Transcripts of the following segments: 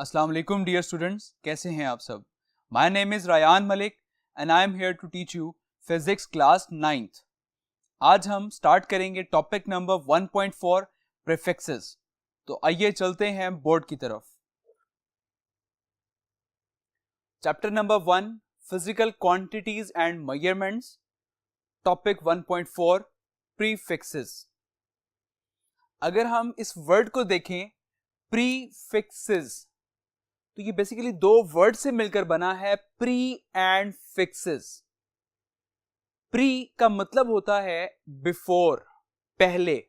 अस्सलाम वालेकुम dear students, कैसे हैं आप सब। My name is Rayan Malik and I am here to teach you physics class 9th। आज हम स्टार्ट करेंगे टॉपिक नंबर 1.4 प्रीफिक्सेस। तो आइए चलते हैं बोर्ड की तरफ। Chapter number 1 physical quantities and measurements, topic 1.4 prefixes. अगर हम इस वर्ड को देखें प्रीफिक्सेस, तो ये बेसिकली दो वर्ड से मिलकर बना है, प्री एंड फिक्सेस। प्री का मतलब होता है बिफोर, पहले,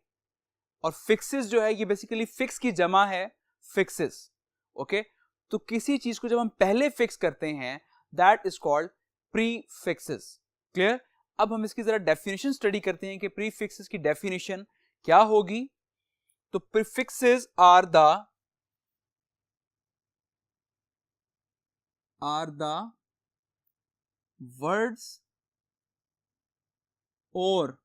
और फिक्सेस जो है ये बेसिकली फिक्स की जमा है, फिक्सेस। ओके, तो किसी चीज को जब हम पहले फिक्स करते हैं that is called pre fixes. Clear. अब हम इसकी जरा डेफिनेशन स्टडी करते हैं कि प्री फिक्सेस की डेफिनेशन क्या होगी। तो prefixes are the words or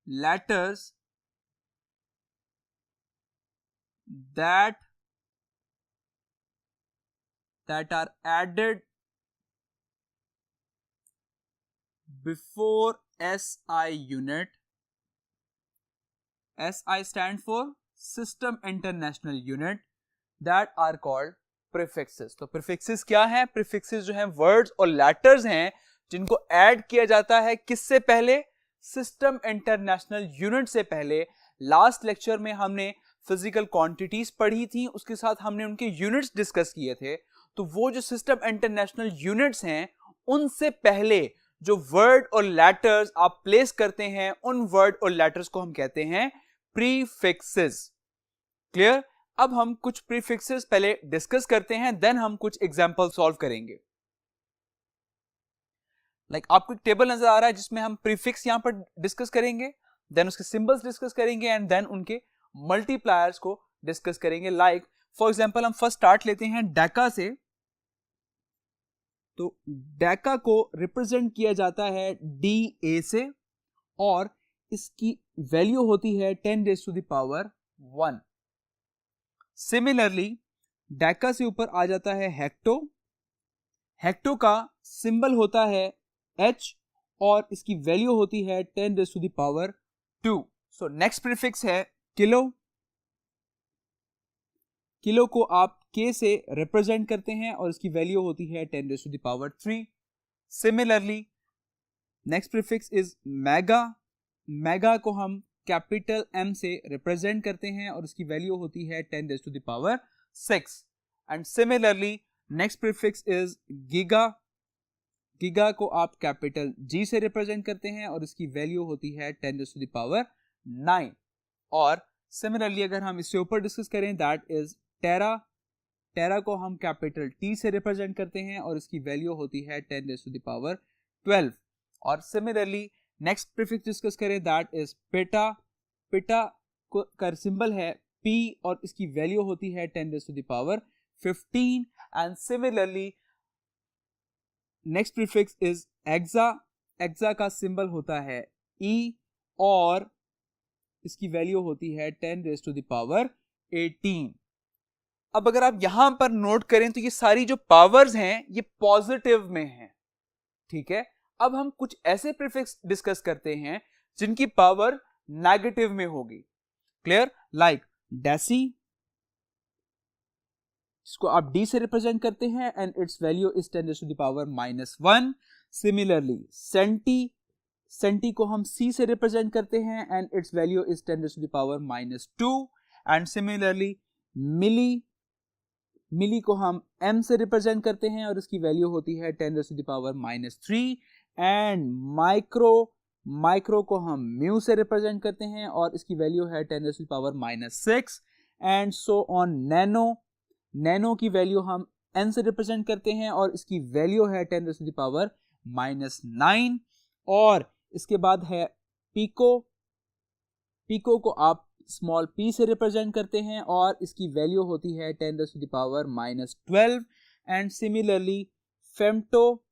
letters that are added before SI unit. SI stand for System International Unit, that are called prefixes. तो prefixes क्या है? Prefixes जो हैं words और letters हैं जिनको ऐड किया जाता है किससे पहले? सिस्टम इंटरनेशनल यूनिट से पहले। लास्ट लेक्चर में हमने फिजिकल क्वांटिटीज पढ़ी थी, उसके साथ हमने उनके यूनिट्स डिस्कस किए थे। तो वो जो सिस्टम इंटरनेशनल यूनिट्स हैं उनसे पहले जो वर्ड और लेटर्स आप प्लेस करते हैं, उन वर्ड और लेटर्स को हम कहते हैं प्रीफिक्सेस। क्लियर। अब हम कुछ प्रीफिक्सेस पहले डिस्कस करते हैं, देन हम कुछ एग्जांपल सॉल्व करेंगे। आपको एक टेबल नजर आ रहा है जिसमें हम प्रीफिक्स यहां पर डिस्कस करेंगे, देन उसके सिंबल्स डिस्कस करेंगे एंड देन उनके मल्टीप्लायर्स को डिस्कस करेंगे। फॉर एग्जांपल हम फर्स्ट स्टार्ट लेते हैं डेका से। तो डेका को रिप्रेजेंट किया जाता है DA से और इसकी वैल्यू होती है 10⁻⁻1। सिमिलरली डेका से ऊपर आ जाता है हेक्टो। हेक्टो का सिंबल होता है H और इसकी वैल्यू होती है 10⁻²। सो नेक्स्ट प्रीफिक्स है किलो। किलो को आप K से रिप्रेजेंट करते हैं और इसकी वैल्यू होती है 10⁻3। Similarly next prefix is mega. Mega को हम कैपिटल M से रिप्रेजेंट करते हैं और इसकी वैल्यू होती है 10⁻6। And similarly next prefix is giga. Giga को आप कैपिटल G से रिप्रेजेंट करते हैं और इसकी वैल्यू होती है 10⁻9। और सिमिलरली अगर हम इससे ऊपर डिस्कस करें दैट इज टेरा। टेरा को हम कैपिटल T से रिप्रेजेंट करते हैं और इसकी वैल्यू होती है 10⁻12। और सिमिलरली नेक्स्ट प्रीफिक्स डिस्कस करें दैट इज पिटा। पिटा को का सिंबल है P और इसकी वैल्यू होती है 10⁻15। And similarly next prefix is exa. Exa का सिंबल होता है E और इसकी वैल्यू होती है 10⁻18। अब अगर आप यहां पर नोट करें तो ये सारी जो पावर्स हैं ये पॉजिटिव में हैं। ठीक है। अब हम कुछ ऐसे प्रीफिक्स डिस्कस करते हैं जिनकी पावर नेगेटिव में होगी। क्लियर। लाइक डेसी, इसको आप D से रिप्रेजेंट करते हैं and its value is 10⁻−1। Similarly centi, centi को हम C से रिप्रेजेंट करते हैं and its value is 10⁻2। And similarly milli, milli को हम M से रिप्रेजेंट करते हैं और इसकी वैल्यू होती है 10⁻3। एंड माइक्रो, माइक्रो को हम म्यू से रिप्रेजेंट करते हैं और इसकी वैल्यू है 10⁻6। And so on nano, nano की वैल्यू हम N से रिप्रेजेंट करते हैं और इसकी वैल्यू है 10⁻9। और इसके बाद है पिको। पिको को आप स्मॉल p से रिप्रेजेंट करते हैं और इसकी वैल्यू होती है 10⁻12। एंड सिमिलरली फेम्टो,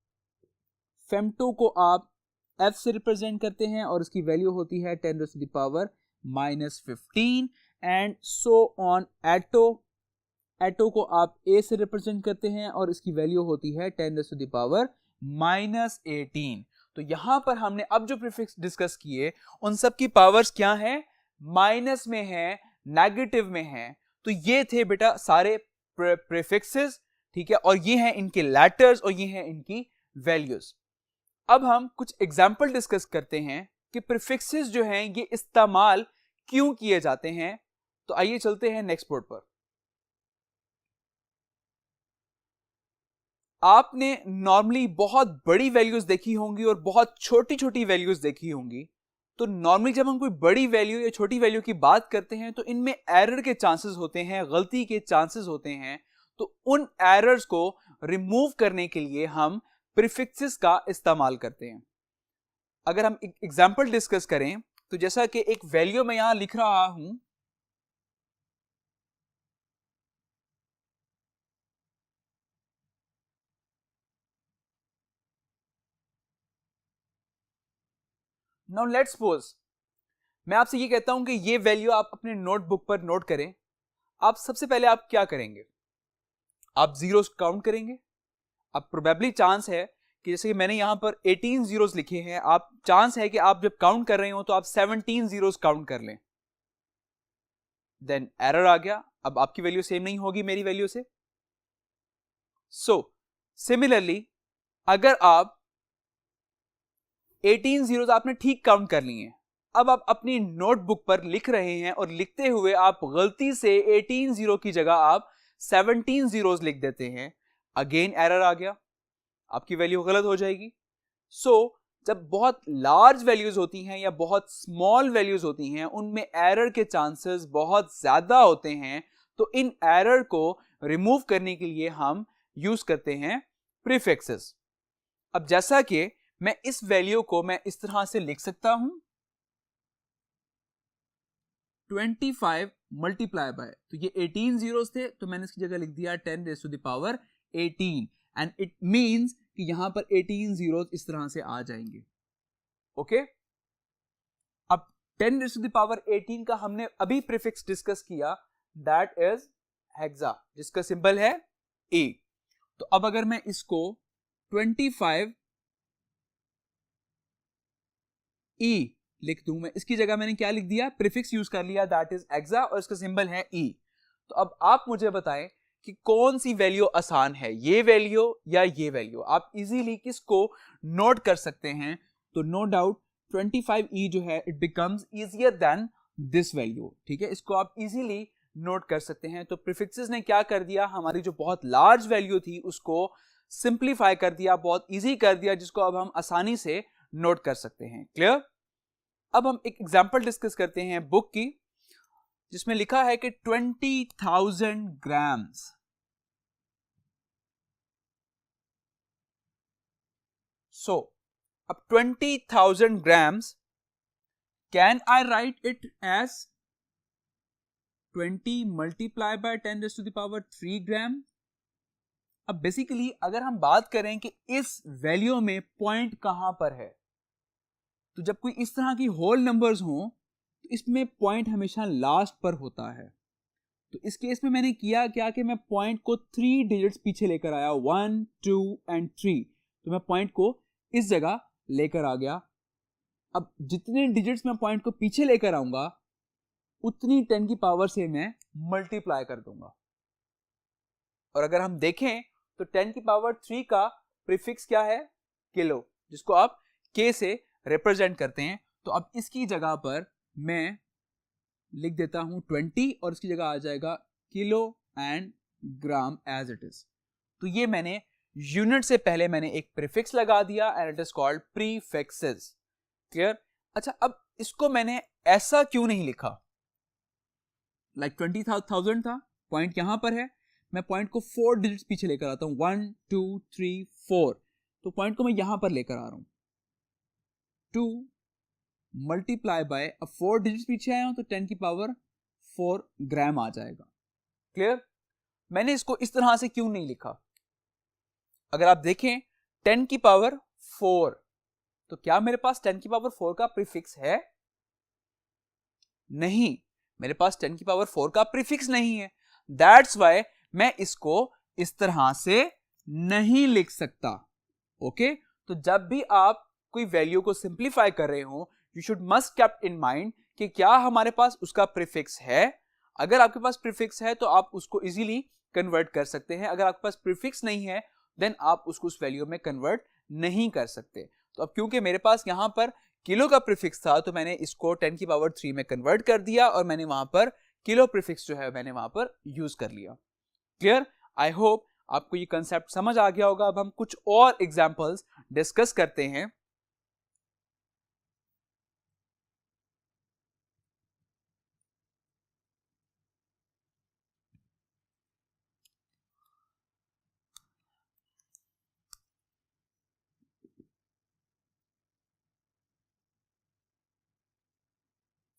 फेम्टो को आप f से रिप्रेजेंट करते हैं और इसकी वैल्यू होती है 10⁻15। एंड सो ऑन एटो, एटो को आप a से रिप्रेजेंट करते हैं और इसकी वैल्यू होती है 10⁻⁻18। तो यहां पर हमने अब जो प्रीफिक्स डिस्कस किए उन सब की पावर्स क्या है, माइनस में है, नेगेटिव में है। तो ये थे बेटा सारे प्रीफिक्सेस, ठीक है, और ये हैं इनके लेटर्स और ये हैं इनकी वैल्यूज। अब हम कुछ एग्जाम्पल डिस्कस करते हैं कि प्रीफिक्सेस जो हैं ये इस्तेमाल क्यों किए जाते हैं। तो आइए चलते हैं नेक्स्ट बोर्ड पर। आपने नॉर्मली बहुत बड़ी वैल्यूज देखी होंगी और बहुत छोटी छोटी वैल्यूज देखी होंगी। तो नॉर्मली जब हम कोई बड़ी वैल्यू या छोटी वैल्यू की बात करते हैं तो इनमें एरर के चांसेस होते हैं, गलती के चांसेस होते हैं। तो उन एरर्स को रिमूव करने के लिए हम प्रीफिक्सेस का इस्तेमाल करते हैं। अगर हम एक एग्जांपल डिस्कस करें तो जैसा कि एक वैल्यू मैं यहां लिख रहा हूं, नाउ लेट्स सपोज मैं आपसे ये कहता हूं कि ये वैल्यू आप अपने नोटबुक पर नोट करें। आप सबसे पहले आप क्या करेंगे, आप जीरोस काउंट करेंगे। अब प्रोबेबली चांस है कि जैसे कि मैंने यहां पर 18 जीरोस लिखे हैं, आप चांस है कि आप जब काउंट कर रहे हो तो आप 17 जीरोस काउंट कर लें। देन एरर आ गया, अब आपकी वैल्यू सेम नहीं होगी मेरी वैल्यू से। सो सिमिलरली अगर आप 18 जीरोस आपने ठीक काउंट कर लिए हैं, अब आप अपनी नोटबुक पर लिख रहे हैं और लिखते हुए आप गलती से 18 जीरो की जगह आप 17 जीरोस लिख देते हैं, अगेन एरर आ गया, आपकी वैल्यू गलत हो जाएगी। सो जब बहुत लार्ज वैल्यूज होती हैं या बहुत स्मॉल वैल्यूज होती हैं उनमें एरर के चांसेस बहुत ज्यादा होते हैं। तो इन एरर को रिमूव करने के लिए हम यूज करते हैं प्रीफिक्सेस। अब जैसा कि मैं इस वैल्यू को मैं इस तरह से लिख सकता हूं, 25 मल्टीप्लाई बाय, तो ये 18 जीरोस थे तो मैंने इसकी जगह लिख दिया 10⁻18 एंड इट मींस कि यहां पर 18 जीरोस इस तरह से आ जाएंगे। ओके, अब 10⁻18 का हमने अभी प्रीफिक्स डिस्कस किया, दैट इज हेक्सा, जिसका सिंबल है ए। तो अब अगर मैं इसको 25 ई लिख दूं, मैं इसकी जगह मैंने क्या लिख दिया, प्रीफिक्स यूज कर लिया, दैट इज हेक्सा और इसका सिंबल है ई। तो अब आप मुझे बताएं कि कौन सी वैल्यू आसान है, ये वैल्यू या ये वैल्यू। आप इजीली किसको नोट कर सकते हैं, तो नो डाउट 25e जो है it becomes easier than this value, ठीक है, इसको आप इजीली नोट कर सकते हैं। तो प्रीफिक्सेस ने क्या कर दिया, हमारी जो बहुत लार्ज वैल्यू थी उसको सिंप्लीफाई कर दिया, बहुत इजी कर दिया, जिसको अब हम आसानी से नोट कर सकते हैं। क्लियर? अब हम एक एग्जांपल डिस्कस करते हैं बुक की, जिसमें लिखा है कि 20,000 ग्राम्स। सो अब 20,000 grams, can I write it as 20 multiply by 10⁻³ gram. अब बेसिकली अगर हम बात करें कि इस वैल्यू में पॉइंट कहां पर है, तो जब कोई इस तरह की होल नंबर्स हों तो इसमें पॉइंट हमेशा लास्ट पर होता है। तो इस केस में मैंने किया क्या कि मैं पॉइंट को 3 डिजिट्स पीछे लेकर आया, 1 2 एंड 3। तो मैं पॉइंट को इस जगह लेकर आ गया। अब जितने डिजिट्स मैं पॉइंट को पीछे लेकर आऊंगा उतनी 10 की पावर से मैं मल्टीप्लाई कर दूंगा। और अगर हम देखें तो 10 की पावर 3 का प्रीफिक्स क्या है, किलो, जिसको आप के से रिप्रेजेंट करते हैं। तो अब इसकी जगह पर मैं लिख देता हूं 20 और इसकी जगह आ जाएगा kilo and gram as it is. तो ये मैंने यूनिट से पहले मैंने एक प्रीफिक्स लगा दिया and it is called prefixes. Clear? अच्छा, अब इसको मैंने ऐसा क्यों नहीं लिखा, लाइक 20,000 था, पॉइंट यहां पर है, मैं पॉइंट को 4 डिजिट्स पीछे लेकर आता हूं, 1 2 3 4। तो पॉइंट को मैं यहां पर लेकर आ रहा हूं, 2 मल्टीप्लाई बाय, अब 4 डिजिट्स पीछे आया हूं तो 10 की पावर 4 ग्राम आ जाएगा। क्लियर? मैंने इसको इस तरह से क्यों नहीं लिखा? अगर आप देखें 10 की पावर 4, तो क्या मेरे पास 10 की पावर 4 का प्रीफिक्स है? नहीं, मेरे पास 10 की पावर 4 का प्रीफिक्स नहीं है। दैट्स वाई मैं इसको इस तरह से नहीं लिख सकता। ओके, तो जब भी आप कोई वैल्यू को सिंप्लीफाई कर रहे हो, you should must keep in mind कि क्या हमारे पास उसका प्रीफिक्स है। अगर आपके पास प्रीफिक्स है तो आप उसको इजीली कन्वर्ट कर सकते हैं, अगर आपके पास प्रीफिक्स नहीं है देन आप उसको उस वैल्यू में कन्वर्ट नहीं कर सकते। तो अब क्योंकि मेरे पास यहां पर किलो का प्रीफिक्स था तो मैंने इसको 10 की पावर 3 में कन्वर्ट कर दिया और मैंने वहां पर किलो प्रीफिक्स जो है मैंने वहां पर यूज कर लिया। क्लियर? आई होप आपको ये कंसेप्ट समझ आ गया होगा। अब हम कुछ और एग्जांपल्स डिस्कस करते हैं।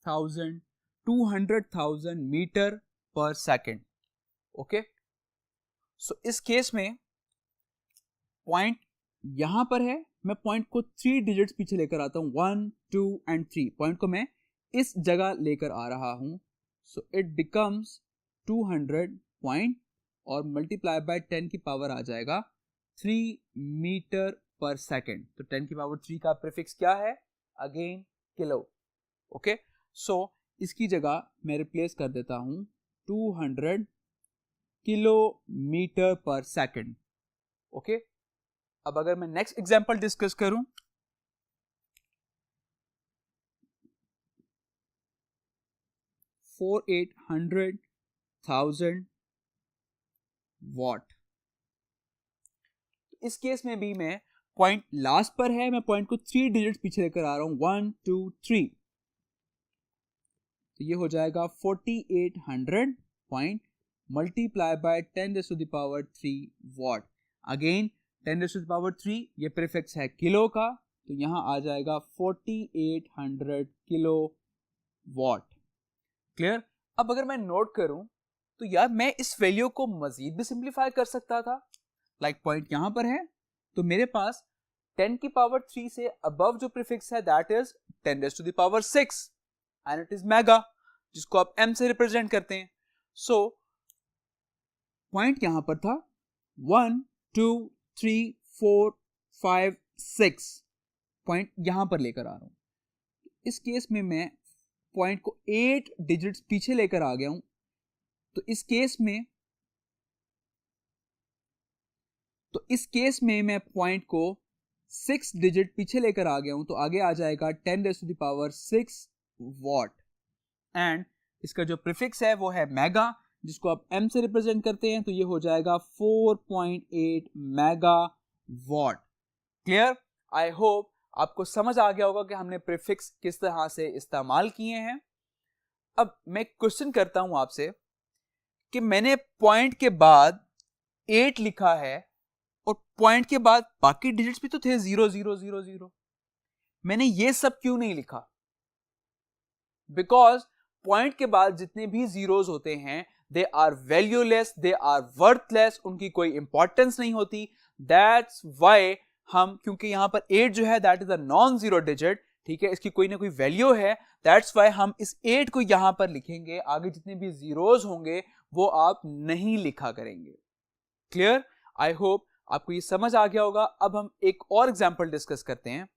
थाउजेंड 200,000 मीटर पर सेकेंड। ओके, सो इस केस में पॉइंट यहां पर है, मैं पॉइंट को 3 डिजिट्स पीछे लेकर आता हूं, 1 2 एंड 3। पॉइंट को मैं इस जगह लेकर आ रहा हूं, सो इट बिकम्स 200 पॉइंट और मल्टीप्लाई बाय 10 की पावर आ जाएगा 3 मीटर पर सेकेंड। तो 10 की पावर 3 का प्रीफिक्स क्या है? Again kilo. ओके, सो इसकी जगह मैं रिप्लेस कर देता हूं 200 किलोमीटर पर सेकेंड। ओके, अब अगर मैं नेक्स्ट एग्जांपल डिस्कस करूं, फॉर 800,000 वॉट। इस केस में भी मैं पॉइंट लास्ट पर है, मैं पॉइंट को 3 डिजिट्स पीछे लेकर आ रहा हूं, 1 2 3। तो ये हो जाएगा 4800 point multiply by 10⁻³ what. Again 10⁻³ ये प्रीफिक्स है किलो का, तो यहां आ जाएगा 4800 किलो वॉट। क्लियर? अब अगर मैं नोट करूं तो यार मैं इस वैल्यू को मजीद भी सिंप्लीफाई कर सकता था। लाइक पॉइंट यहां पर है तो मेरे पास 10 की पावर 3 से अबव जो प्रीफिक्स है that is 10⁻6 and it is mega, जिसको आप m से रिप्रेजेंट करते हैं। सो पॉइंट यहां पर था 1 2 3 4 5 6, पॉइंट यहां पर लेकर आ रहा हूं। इस केस में मैं पॉइंट को 8 डिजिट्स पीछे लेकर आ गया हूं, तो इस केस में मैं पॉइंट को 6 डिजिट पीछे लेकर आ गया हूं, तो आगे आ जाएगा 10⁻6 वॉट एंड इसका जो प्रीफिक्स है वो है मेगा, जिसको आप m से रिप्रेजेंट करते हैं, तो ये हो जाएगा 4.8 mega what. Clear? I hope आपको समझ आ गया होगा कि हमने प्रीफिक्स किस तरह से इस्तेमाल किए हैं। अब मैं क्वेश्चन करता हूं आपसे कि मैंने पॉइंट के बाद 8 लिखा है और पॉइंट के बाद बाकी डिजिट्स भी तो थे 0 0 0 0, मैंने ये सब क्यों नहीं लिखा? बिकॉज पॉइंट के बाद जितने भी जीरोस होते हैं they are valueless, they are worthless, उनकी कोई इंपॉर्टेंस नहीं होती। दैट्स वाई हम, क्योंकि यहां पर 8 जो है that is a non zero digit, ठीक है, इसकी कोई ना कोई वैल्यू है, दैट्स वाई हम इस 8 को यहां पर लिखेंगे, आगे जितने भी जीरोस होंगे वो आप नहीं लिखा करेंगे। क्लियर? आई होप आपको ये समझ आ गया होगा। अब हम एक और एग्जांपल डिस्कस करते हैं।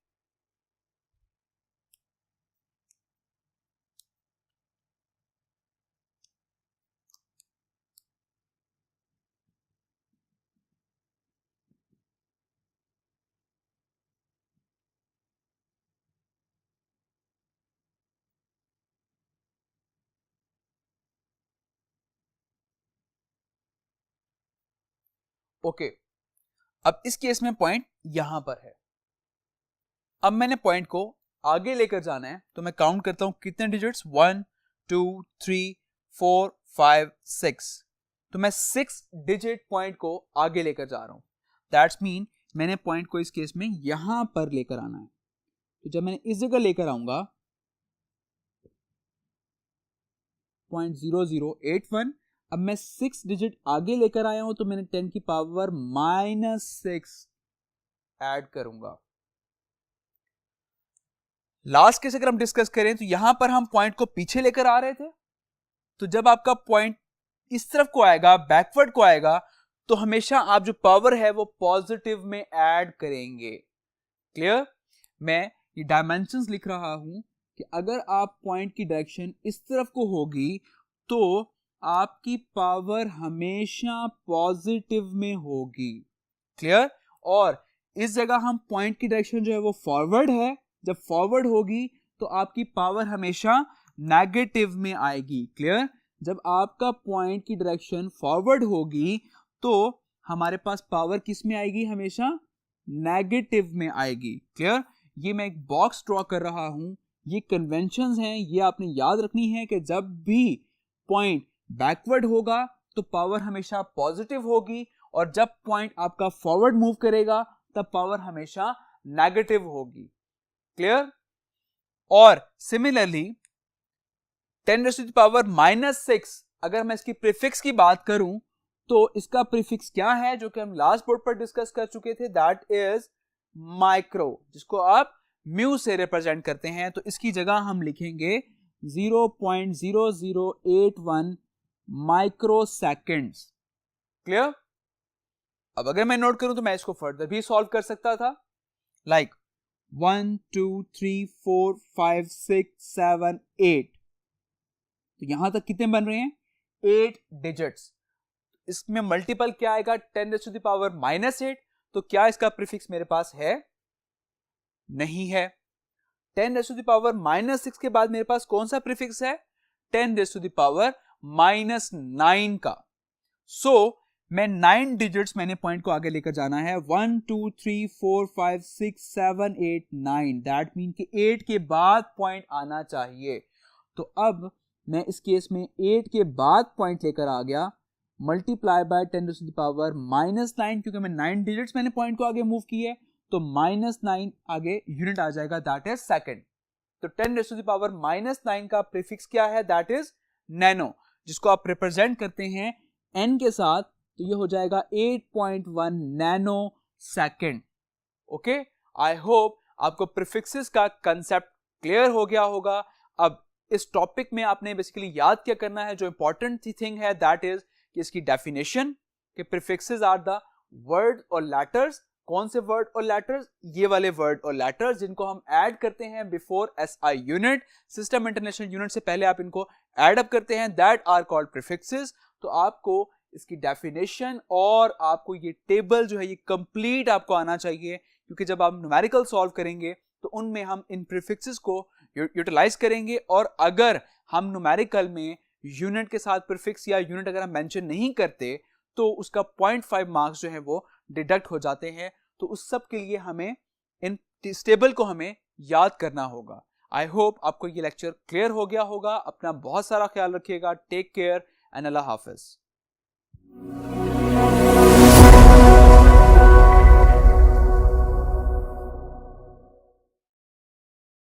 ओके, अब इस केस में पॉइंट यहां पर है। अब मैंने पॉइंट को आगे लेकर जाना है, तो मैं काउंट करता हूं कितने डिजिट्स, 1 2 3 4 5 6। तो मैं 6 डिजिट पॉइंट को आगे लेकर जा रहा हूं। दैट्स मीन मैंने पॉइंट को इस केस में यहां पर लेकर आना है। तो जब मैंने इस जगह लेकर आऊंगा 0.0081, अब मैं 6 डिजिट आगे लेकर आया हूं, तो मैंने 10 की पावर -6 ऐड करूंगा। लास्ट केस अगर हम डिस्कस करें तो यहां पर हम पॉइंट को पीछे लेकर आ रहे थे, तो जब आपका पॉइंट इस तरफ को आएगा, बैकवर्ड को आएगा, तो हमेशा आप जो पावर है वो पॉजिटिव में ऐड करेंगे। क्लियर? मैं ये डायमेंशंस लिख रहा हूं कि अगर आप पॉइंट की डायरेक्शन इस तरफ को होगी तो आपकी पावर हमेशा पॉजिटिव में होगी। क्लियर? और इस जगह हम पॉइंट की डायरेक्शन जो है वो फॉरवर्ड है, जब फॉरवर्ड होगी तो आपकी पावर हमेशा नेगेटिव में आएगी। क्लियर? जब आपका पॉइंट की डायरेक्शन फॉरवर्ड होगी तो हमारे पास पावर किस में आएगी? हमेशा नेगेटिव में आएगी। क्लियर? ये मैं एक बॉक्स ड्रॉ कर रहा हूं, ये कन्वेंशंस हैं, ये आपने याद रखनी है कि जब भी पॉइंट बैकवर्ड होगा तो पावर हमेशा पॉजिटिव होगी, और जब पॉइंट आपका फॉरवर्ड मूव करेगा तब पावर हमेशा नेगेटिव होगी। क्लियर? और सिमिलरली 10⁻⁻⁻⁶, अगर मैं इसकी प्रीफिक्स की बात करूं तो इसका प्रीफिक्स क्या है, जो कि हम लास्ट बोर्ड पर डिस्कस कर चुके थे, दैट इज माइक्रो, जिसको आप म्यू से रिप्रेजेंट करते हैं। तो इसकी जगह हम लिखेंगे 0.0081 माइक्रो सेकेंड्स। क्लियर? अब अगर मैं नोट करूं तो मैं इसको फर्दर भी सॉल्व कर सकता था, लाइक 1 2 3 4 5 6 7 8। तो यहां तक कितने बन रहे हैं? 8 डिजिट्स। इसमें मल्टीपल क्या आएगा? 10⁻⁻⁸। तो क्या इसका प्रीफिक्स मेरे पास है? नहीं है। 10⁻⁻�6 के बाद मेरे पास कौन सा प्रीफिक्स है? 10⁻⁻⁹ का। सो मैं 9 डिजिट्स, मैंने पॉइंट को आगे लेकर जाना है, 1 2 3 4 5 6 7 8 9। दैट मीन कि 8 के बाद पॉइंट आना चाहिए। तो अब मैं इस केस में 8 के बाद पॉइंट लेकर आ गया, मल्टीप्लाई बाय 10⁻⁻⁹, क्योंकि मैं 9 डिजिट्स मैंने पॉइंट को आगे मूव किए, तो -9 आगे यूनिट आ जाएगा, दैट इज सेकंड। तो 10⁻⁻⁹ का प्रीफिक्स क्या है? दैट इज नैनो, जिसको आप रिप्रेजेंट करते हैं n के साथ, तो ये हो जाएगा 8.1 nano second. Okay, I hope आपको प्रीफिक्सेस का कंसेप्ट क्लियर हो गया होगा। अब इस टॉपिक में आपने बेसिकली याद क्या करना है, जो इंपॉर्टेंट थिंग है दैट इज कि इसकी डेफिनेशन, कि प्रीफिक्सेस आर द वर्ड और लेटर्स। कौन से वर्ड और लेटर्स? ये वाले वर्ड और लेटर्स जिनको हम ऐड करते हैं before SI unit, system international unit से पहले आप इनको ऐड अप करते हैं, दैट आर कॉल्ड प्रीफिक्सेस। तो आपको इसकी डेफिनेशन और आपको ये टेबल जो है ये कंप्लीट आपको आना चाहिए, क्योंकि जब आप न्यूमेरिकल सॉल्व करेंगे तो उनमें हम इन प्रीफिक्सेस को यूटिलाइज करेंगे, और अगर हम न्यूमेरिकल में यूनिट के साथ प्रीफिक्स या यूनिट अगर हम मेंशन नहीं करते तो उसका 0.5 मार्क्स जो है वो डिडक्ट हो जाते हैं। तो उस सब के लिए हमें इन टेबल को हमें याद करना होगा। आई होप आपको ये लेक्चर क्लियर हो गया होगा। अपना बहुत सारा ख्याल रखिएगा। टेक केयर एंड अल्लाह हाफिज।